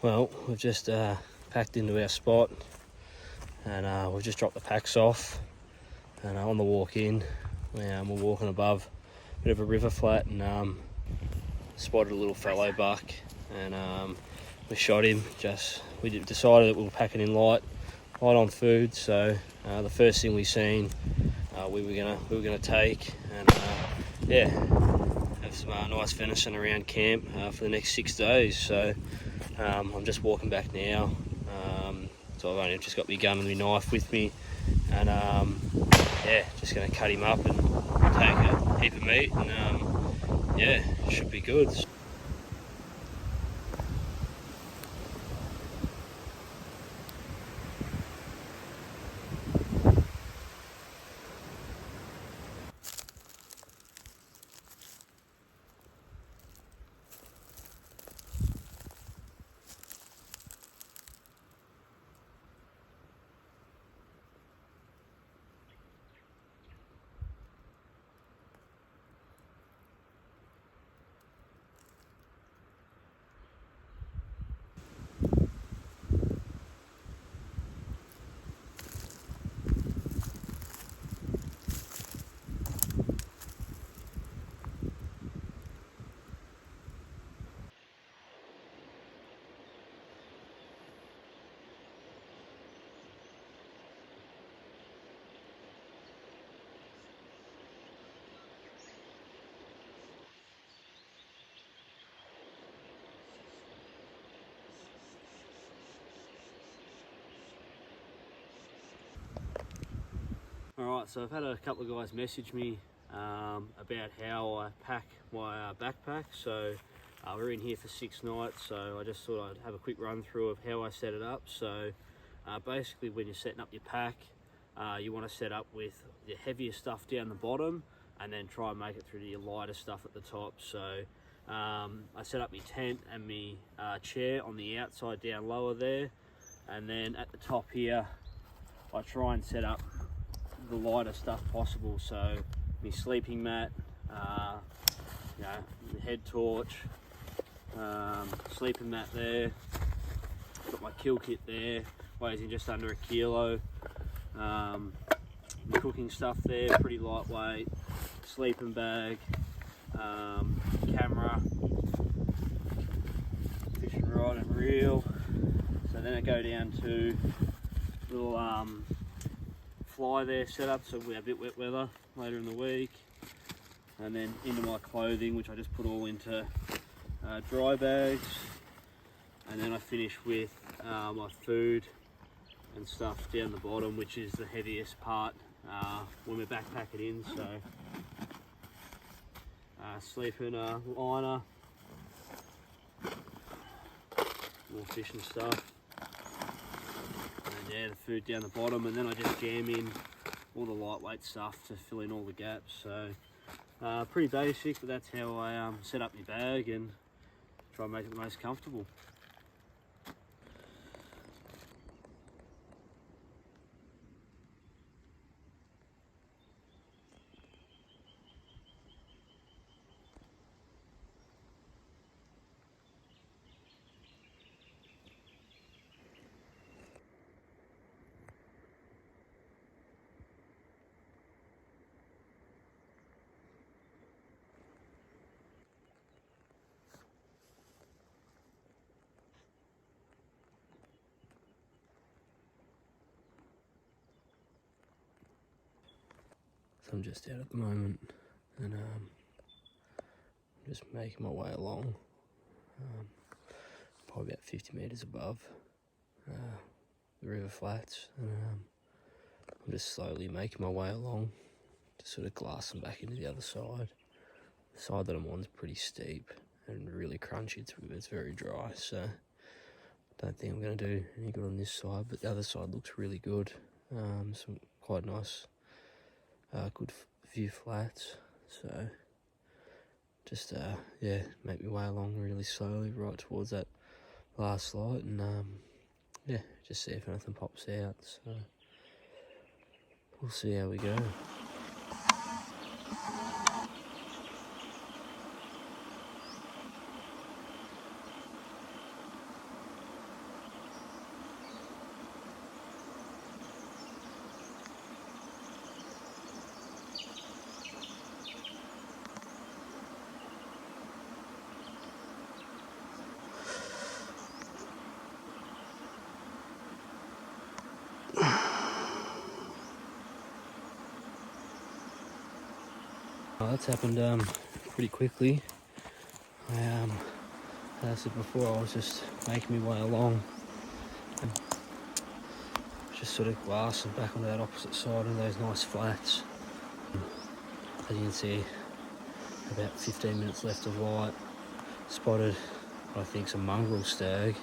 Well, we've just packed into our spot, and we've just dropped the packs off, and on the walk in, we're walking above a bit of a river flat, and spotted a little fallow buck, and we shot him. We decided that we were packing in light on food, so the first thing we seen we were gonna take, and yeah, have some nice venison around camp for the next 6 days. So I'm just walking back now. So I've only just got my gun and my knife with me, and yeah, just gonna cut him up and take a heap of meat, and yeah, should be good. Alright, so I've had a couple of guys message me about how I pack my backpack. So we're in here for 6 nights, so I just thought I'd have a quick run through of how I set it up. So basically, when you're setting up your pack, you want to set up with your heavier stuff down the bottom, and then try and make it through to your lighter stuff at the top. So I set up my tent and my chair on the outside down lower there, and then at the top here I try and set up the lighter stuff possible. So my sleeping mat, the head torch, sleeping mat there, got my kill kit there, weighs in just under 1 kilo, the cooking stuff there, pretty lightweight, sleeping bag, camera, fishing rod and reel. So then I go down to little fly there set up, so we have a bit wet weather later in the week, and then into my clothing, which I just put all into dry bags, and then I finish with my food and stuff down the bottom, which is the heaviest part when we're backpacking in. So sleeping liner, more fishing stuff, and yeah, the food down the bottom, and then I just jam in all the lightweight stuff to fill in all the gaps. So pretty basic, but that's how I set up my bag and try and make it the most comfortable. So I'm just out at the moment, and I'm just making my way along, probably about 50 metres above the river flats, and I'm just slowly making my way along, just sort of glassing back into the other side. The side that I'm on is pretty steep and really crunchy. It's very dry, so I don't think I'm going to do any good on this side, but the other side looks really good. Some quite nice good view flats. So just yeah, make my way along really slowly right towards that last light, and yeah, just see if anything pops out. So we'll see how we go. That's happened pretty quickly. As I said before, I was just making my way along and just sort of glassing back on that opposite side of those nice flats. As you can see, about 15 minutes left of light. Spotted, I think, some mongrel stag.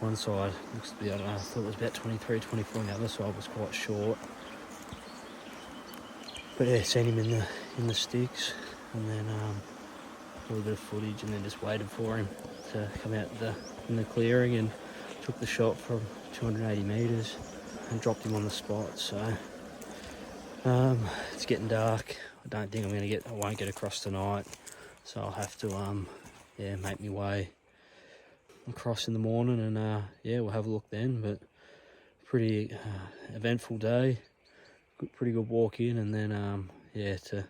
One side looks to be, I don't know, I thought it was about 23, 24, and the other side was quite short. But yeah, seen him in the sticks, and then a little bit of footage, and then just waited for him to come out in the clearing, and took the shot from 280 metres and dropped him on the spot. So it's getting dark. I don't think I won't get across tonight, so I'll have to make my way across in the morning, and we'll have a look then. But pretty eventful day, pretty good walk in, and then to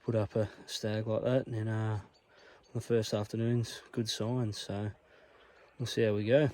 put up a stag like that, and then on the first afternoon's good signs. So we'll see how we go.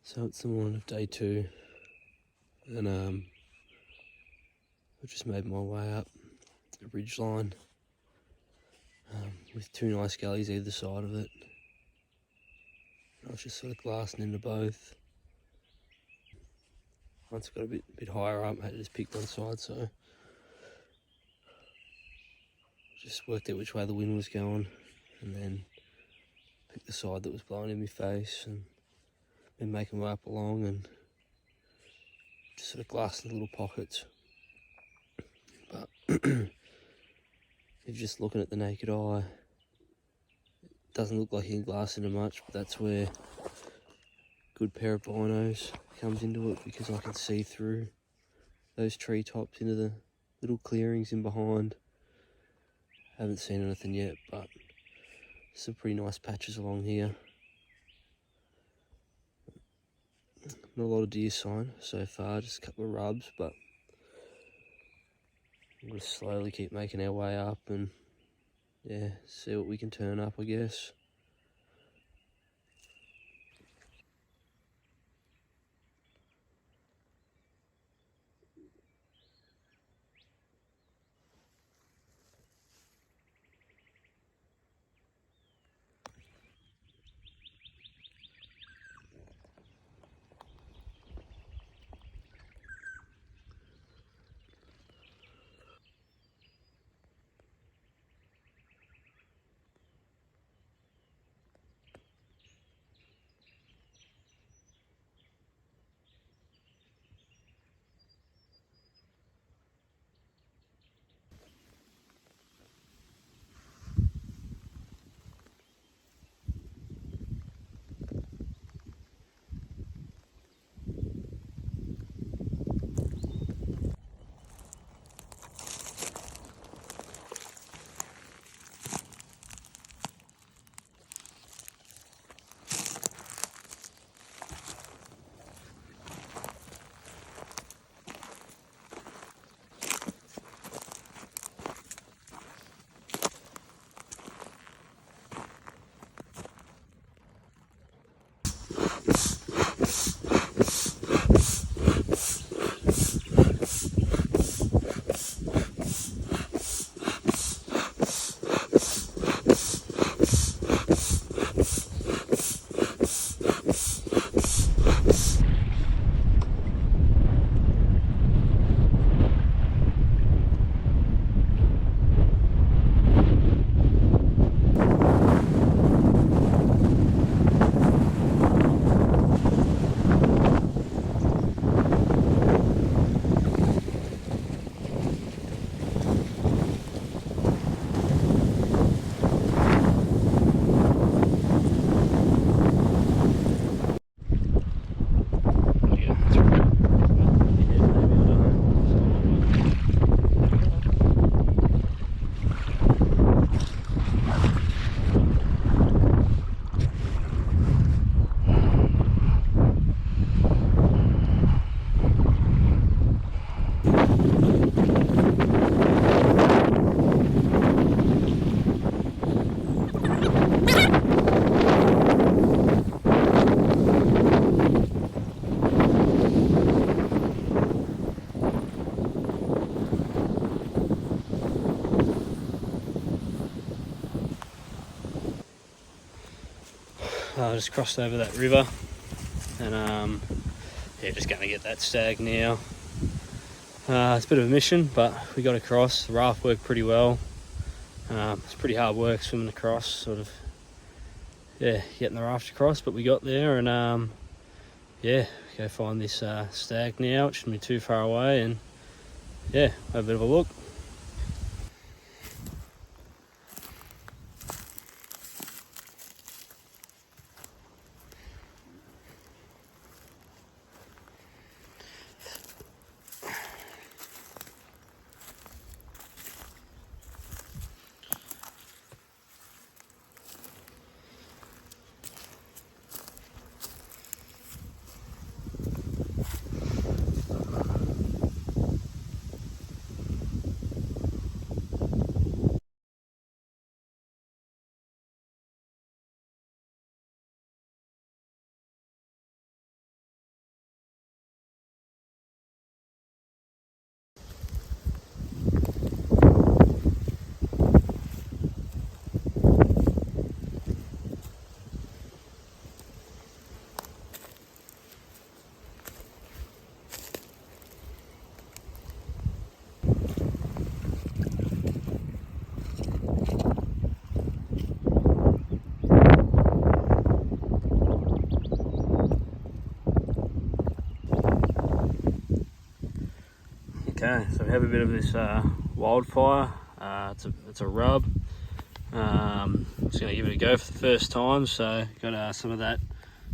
So it's the morning of day 2, and I've just made my way up the ridge line with 2 nice gullies either side of it. I was just sort of glassing into both. Once I got a bit higher up, I had to just pick one side, so just worked out which way the wind was going, and then picked the side that was blowing in my face, and been making my way up along, and just sort of glassing little pockets. But if you're just looking at the naked eye, it doesn't look like you can glass into much, but that's where a good pair of binos comes into it, because I can see through those treetops into the little clearings in behind. Haven't seen anything yet, but some pretty nice patches along here. Not a lot of deer sign so far, just a couple of rubs, but we'll just slowly keep making our way up and see what we can turn up, I guess. just crossed over that river, and yeah, just going to get that stag now. It's a bit of a mission, but we got across. The raft worked pretty well. It's pretty hard work swimming across, sort of, yeah, getting the raft across, but we got there, and yeah, go find this stag now. It shouldn't be too far away, and yeah, have a bit of a look. Okay, so we have a bit of this wildfire. It's a rub. Just going to give it a go for the first time. So got some of that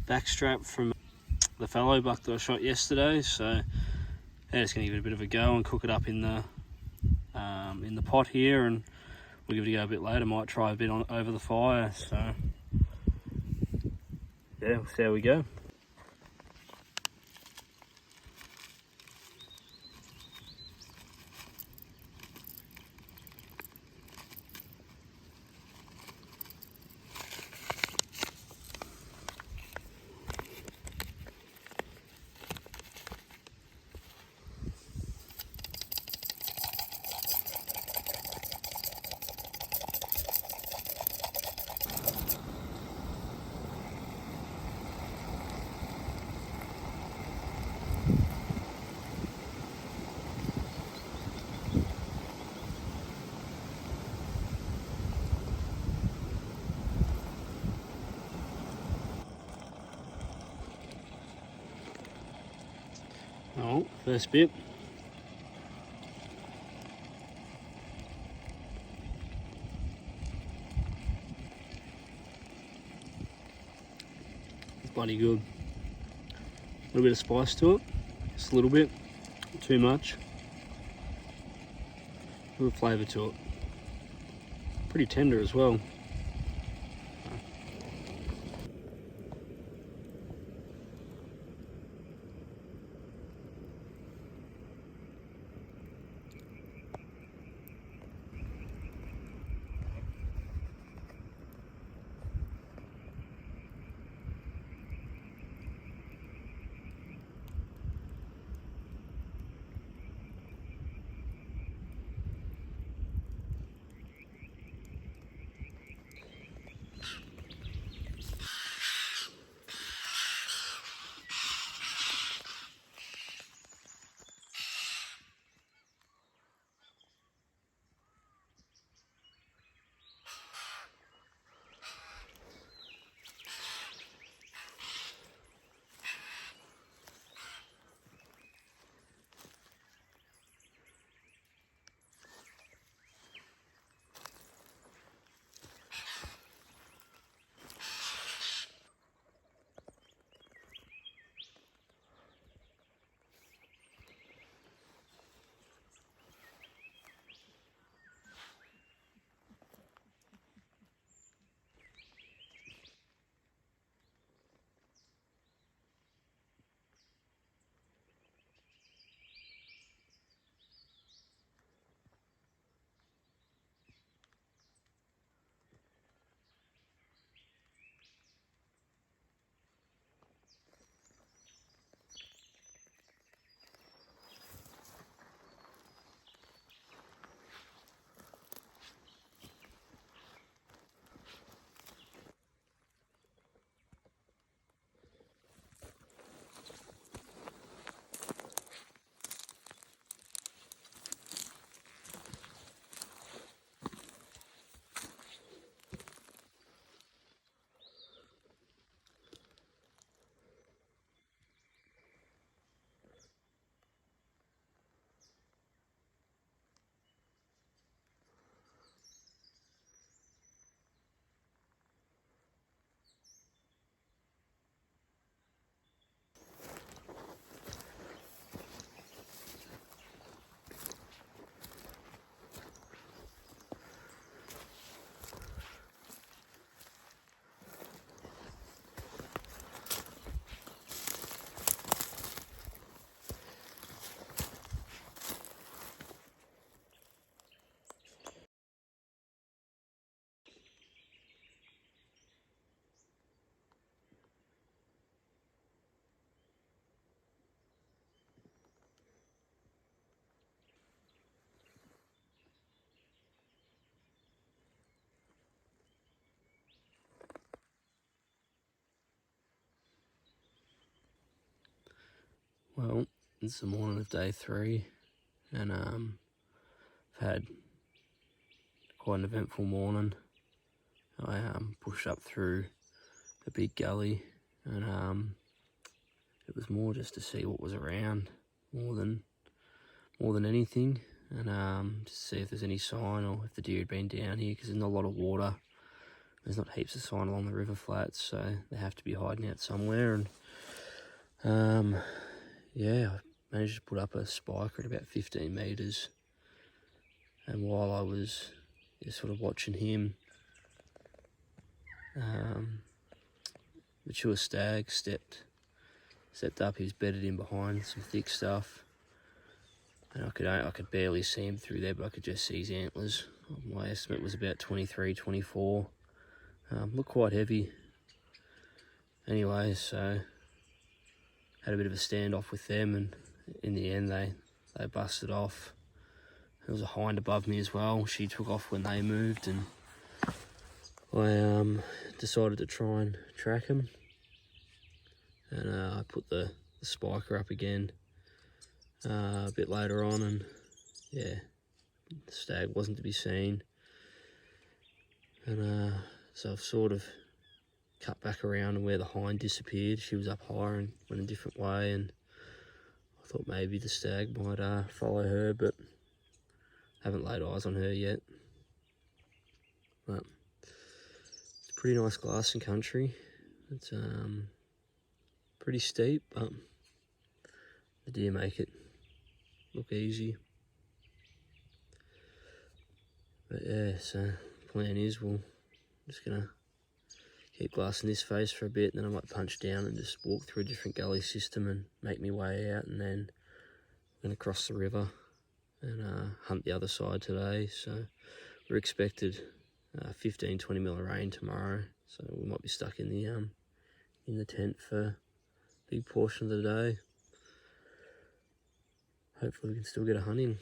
backstrap from the fallow buck that I shot yesterday. So yeah, just going to give it a bit of a go and cook it up in the pot here, and we'll give it a go a bit later. Might try a bit on over the fire. So yeah, we'll see how we go. Oh, first bit. It's bloody good. A little bit of spice to it, just a little bit, not too much. A little flavour to it. Pretty tender as well. Well, it's the morning of day 3, and I've had quite an eventful morning. I pushed up through a big gully, and it was more just to see what was around, more than anything, and just see if there's any sign or if the deer had been down here, because there's not a lot of water. There's not heaps of sign along the river flats, so they have to be hiding out somewhere. And yeah, I managed to put up a spiker at about 15 metres, and while I was sort of watching him, mature stag stepped up. He was bedded in behind some thick stuff, and I could barely see him through there, but I could just see his antlers. My estimate was about 23, 24. Looked quite heavy. Anyway, so had a bit of a standoff with them, and in the end they busted off. There was a hind above me as well. She took off when they moved, and I decided to try and track him. And I put the spiker up again a bit later on, and yeah, the stag wasn't to be seen. And so I've sort of cut back around where the hind disappeared. She was up higher and went a different way, and I thought maybe the stag might follow her, but haven't laid eyes on her yet. But it's pretty nice glassing country. It's pretty steep, but the deer make it look easy. But yeah, so plan is we're just gonna keep glassing this face for a bit, and then I might punch down and just walk through a different gully system and make my way out, and then I'm gonna cross the river and hunt the other side today. So we're expected 15-20 mil of rain tomorrow, so we might be stuck in the tent for a big portion of the day. Hopefully we can still get a hunt in.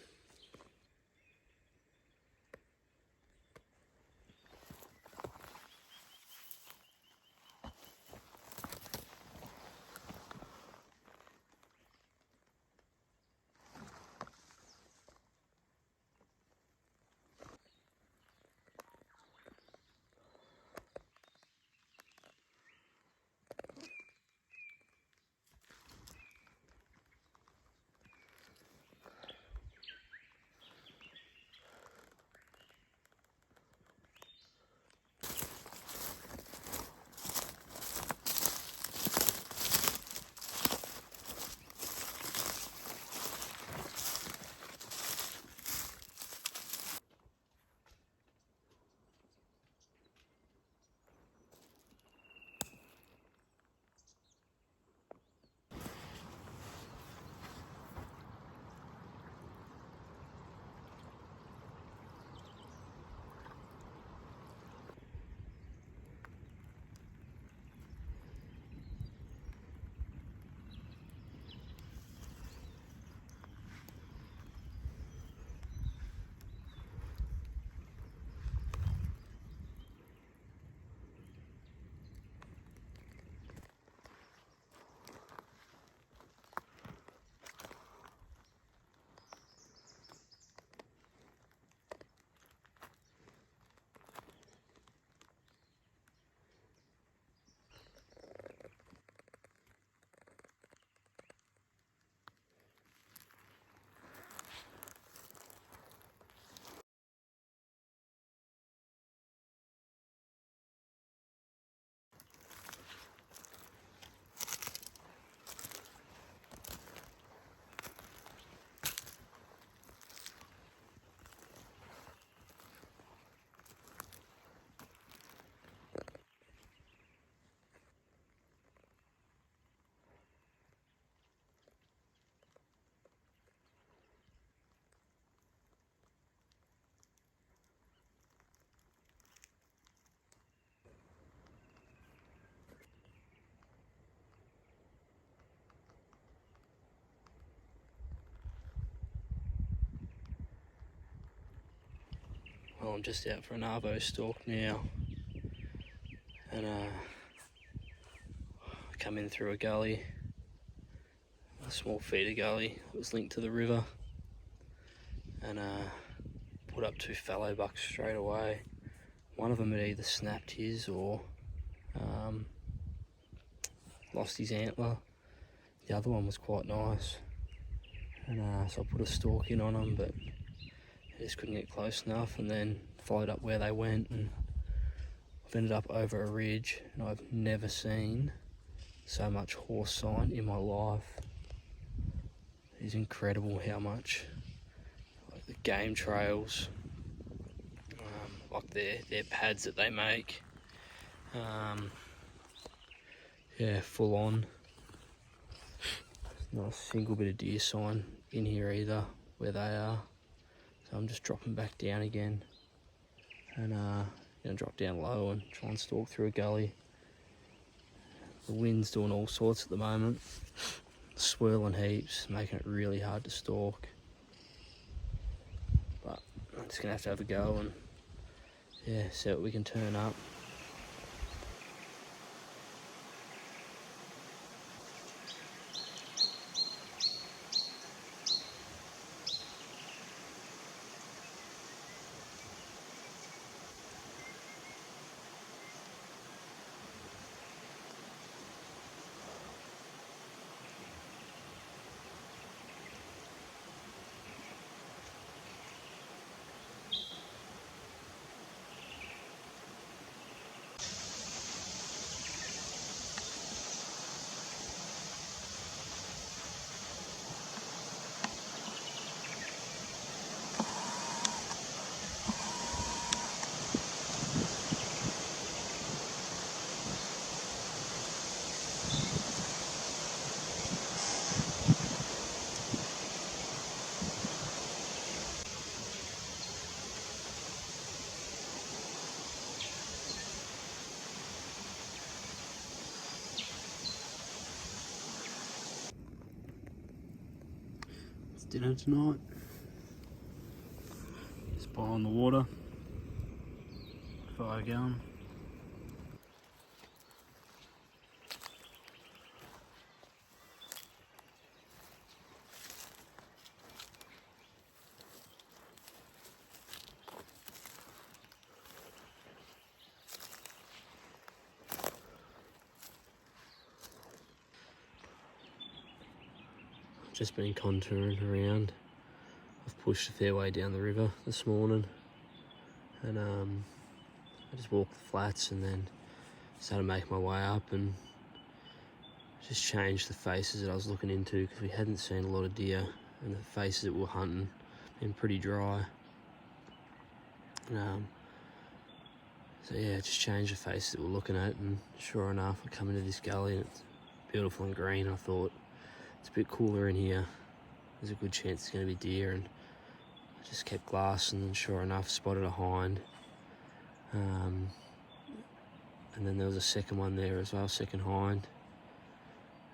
Well, I'm just out for an arvo stalk now, and I come in through a gully. I small feeder gully that was linked to the river, and put up 2 fallow bucks straight away. One of them had either snapped his or lost his antler. The other one was quite nice, and so I put a stalk in on them, but I just couldn't get close enough, and then followed up where they went, and I've ended up over a ridge, and I've never seen so much horse sign in my life. It's incredible how much, like, the game trails, like their pads that they make, yeah, full on. Not a single bit of deer sign in here either where they are, so I'm just dropping back down again, and gonna drop down low and try and stalk through a gully. The wind's doing all sorts at the moment, swirling heaps, making it really hard to stalk, but I'm just gonna have a go and, yeah, see what we can turn up. It's dinner tonight. Just boiling the water, fire going. Just been contouring around. I've pushed a fair way down the river this morning, and I just walked the flats and then started making my way up and just changed the faces that I was looking into, because we hadn't seen a lot of deer, and the faces that we were hunting been pretty dry. So yeah, just changed the faces that we're looking at, and sure enough, I come into this gully and it's beautiful and green. I thought, it's a bit cooler in here, there's a good chance it's going to be deer, and I just kept glassing, and sure enough, spotted a hind. And then there was a second one there as well, second hind.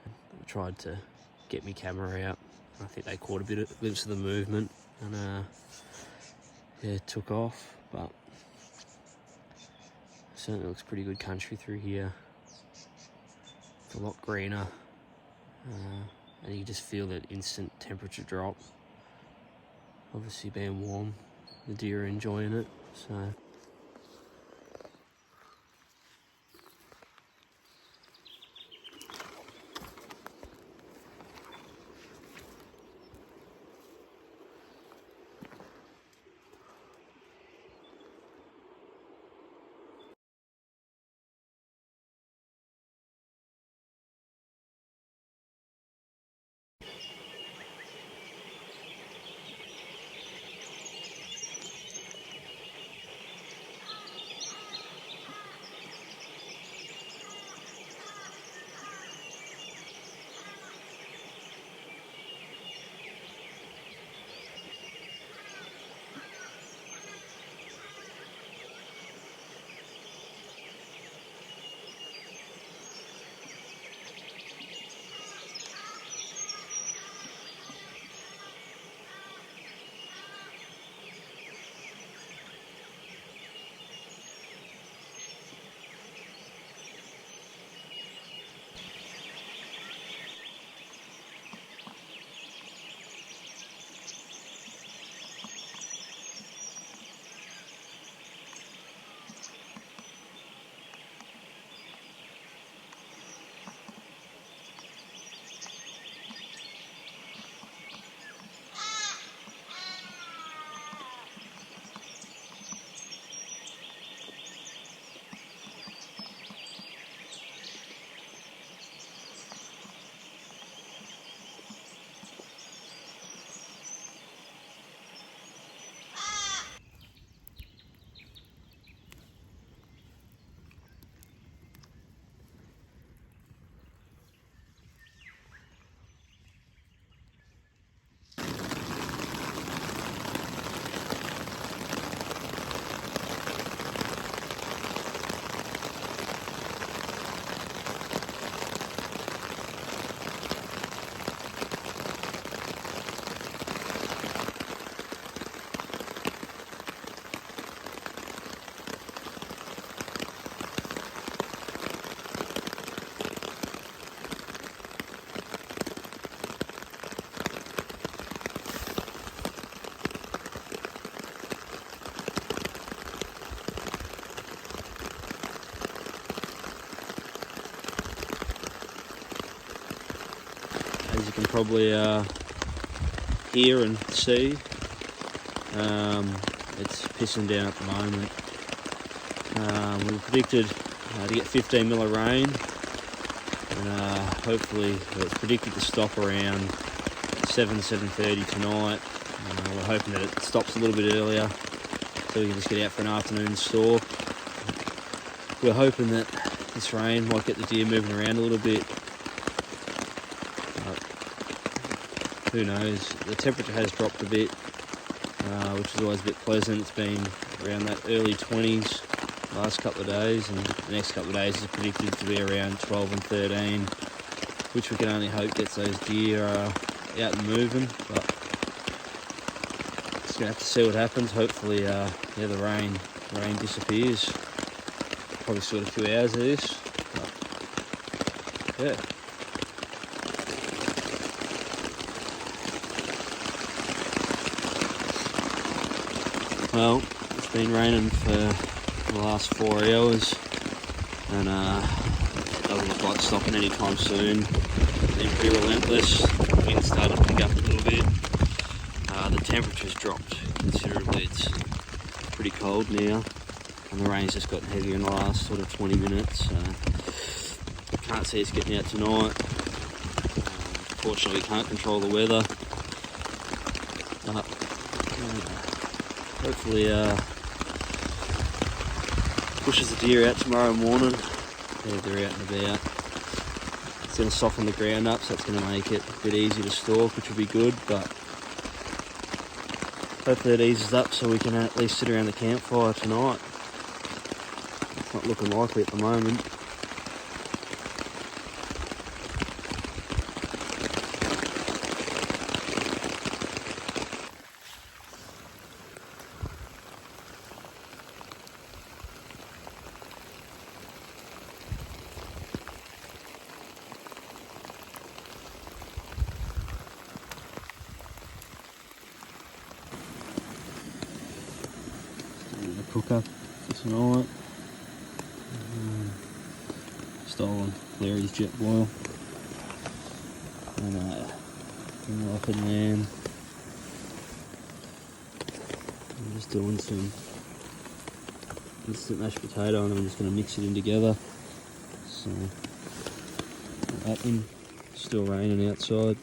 I tried to get my camera out. I think they caught a glimpse of the movement, and yeah, it took off, but certainly looks pretty good country through here. It's a lot greener, and you just feel that instant temperature drop. Obviously being warm, the deer are enjoying it, so. probably hear and see. It's pissing down at the moment. We were predicted to get 15 mil of rain, and hopefully it's predicted to stop around 7:30 tonight. We're hoping that it stops a little bit earlier so we can just get out for an afternoon stalk. We're hoping that this rain might get the deer moving around a little bit. Who knows? The temperature has dropped a bit, which is always a bit pleasant. It's been around that early 20s the last couple of days, and the next couple of days is predicted to be around 12 and 13, which we can only hope gets those deer out and moving. But just gonna have to see what happens. Hopefully, the rain disappears. Probably still got a few hours of this, but yeah. Well, it's been raining for the last 4 hours, and it doesn't look like stopping anytime soon. It's been pretty relentless. The wind started to pick up a little bit. The temperature's dropped considerably. It's pretty cold now, and the rain's just gotten heavier in the last sort of 20 minutes. Can't see us getting out tonight. Fortunately, we can't control the weather, but hopefully pushes the deer out tomorrow morning. Yeah, they're out and about. It's going to soften the ground up, so it's going to make it a bit easier to stalk, which will be good, but hopefully it eases up so we can at least sit around the campfire tonight. It's not looking likely at the moment. Cook up for tonight. Stolen Larry's jet boil, and up and lamb. I'm just doing some instant mashed potato, and I'm just going to mix it in together. So that one, still raining outside.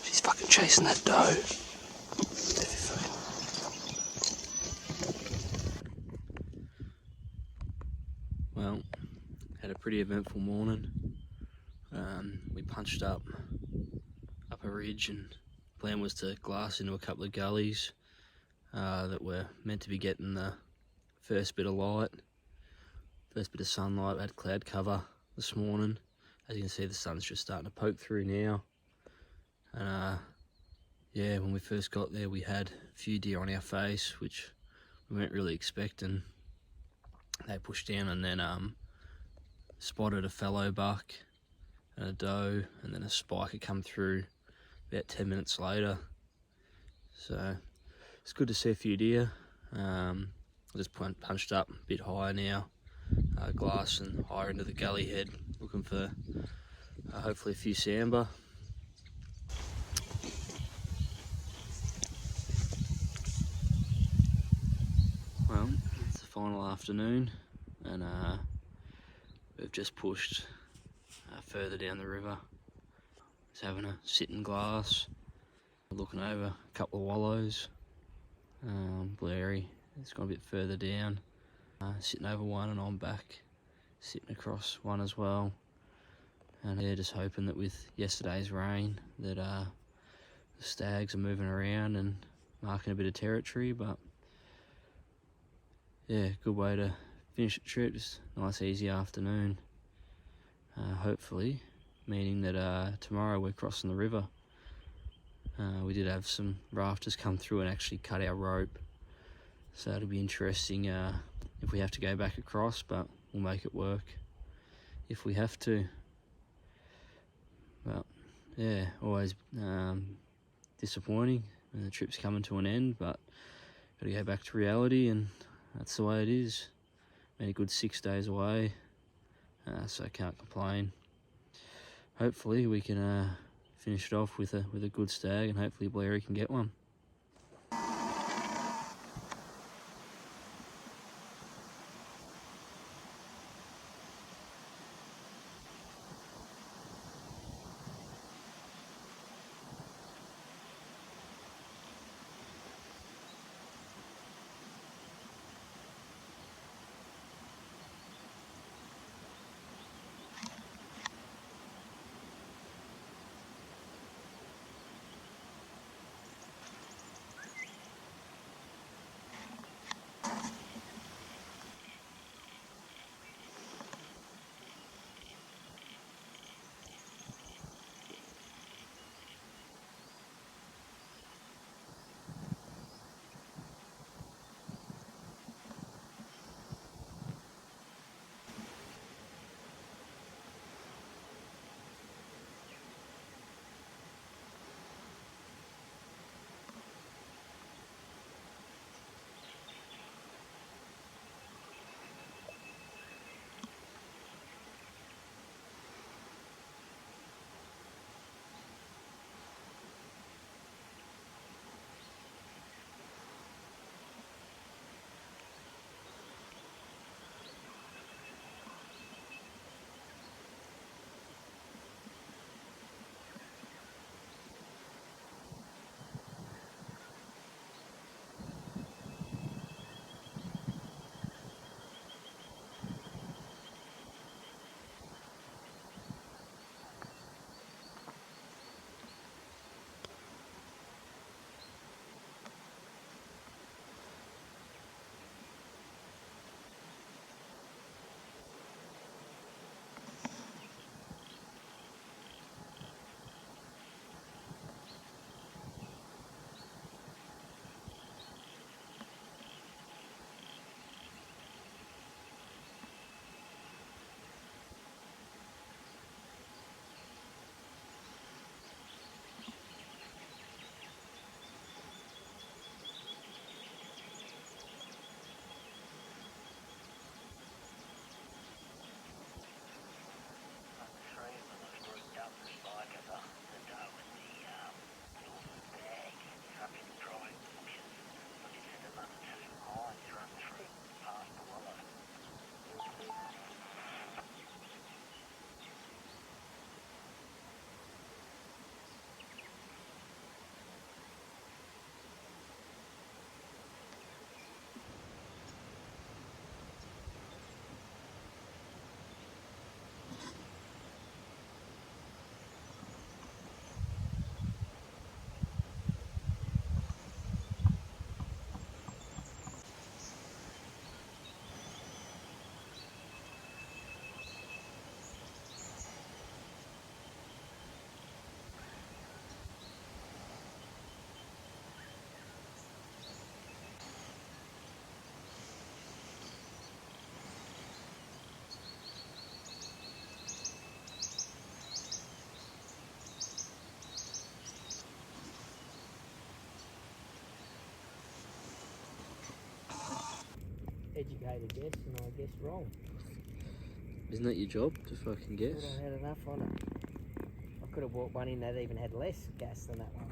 She's fucking chasing that doe. Well, had a pretty eventful morning. We punched up a ridge, and the plan was to glass into a couple of gullies that were meant to be getting the first bit of light, first bit of sunlight. We had cloud cover this morning. As you can see, the sun's just starting to poke through now, and yeah, when we first got there, we had a few deer on our face, which we weren't really expecting. They pushed down and then spotted a fallow buck and a doe, and then a spike had come through about 10 minutes later. So it's good to see a few deer. I just punched up a bit higher now, glass and higher into the gully head, looking for hopefully a few sambar. Well, it's the final afternoon, and we've just pushed further down the river. Just having a sit in glass, looking over a couple of wallows. Blurry, it's gone a bit further down. Sitting over one, and I'm back sitting across one as well. And yeah, just hoping that with yesterday's rain that the stags are moving around and marking a bit of territory. But yeah, good way to finish the trip. Just nice easy afternoon. Hopefully meaning that tomorrow we're crossing the river. We did have some rafters come through and actually cut our rope, so it'll be interesting if we have to go back across, but we'll make it work if we have to. But yeah, always disappointing when the trip's coming to an end, but got to go back to reality, and that's the way it is. Been a good 6 days away, so I can't complain. Hopefully we can finish it off with a good stag, and hopefully Blair can get one. educated guess, and I guessed wrong. Isn't that your job to fucking guess? Thought I had enough on it. I could have bought one in that even had less gas than that one.